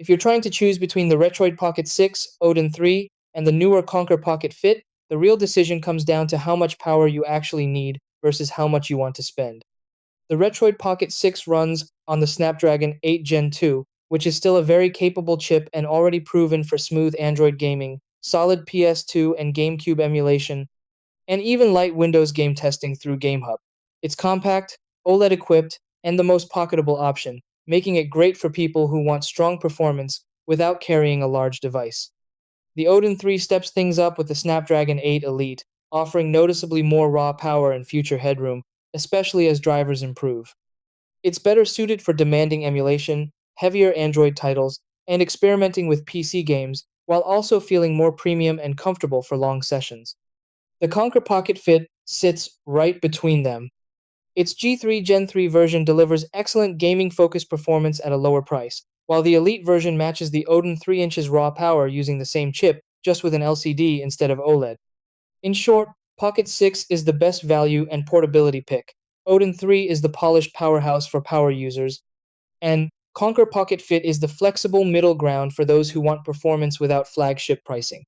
If you're trying to choose between the Retroid Pocket 6, Odin 3, and the newer Konkr Pocket Fit, the real decision comes down to how much power you actually need versus how much you want to spend. The Retroid Pocket 6 runs on the Snapdragon 8 Gen 2, which is still a very capable chip and already proven for smooth Android gaming, solid PS2 and GameCube emulation, and even light Windows game testing through GameHub. It's compact, OLED equipped, and the most pocketable option, making it great for people who want strong performance without carrying a large device. The Odin 3 steps things up with the Snapdragon 8 Elite, offering noticeably more raw power and future headroom, especially as drivers improve. It's better suited for demanding emulation, heavier Android titles, and experimenting with PC games, while also feeling more premium and comfortable for long sessions. The Konkr Pocket Fit sits right between them. Its G3 Gen 3 version delivers excellent gaming-focused performance at a lower price, while the Elite version matches the Odin 3 inches raw power using the same chip, just with an LCD instead of OLED. In short, Pocket 6 is the best value and portability pick. Odin 3 is the polished powerhouse for power users, and Konkr Pocket Fit is the flexible middle ground for those who want performance without flagship pricing.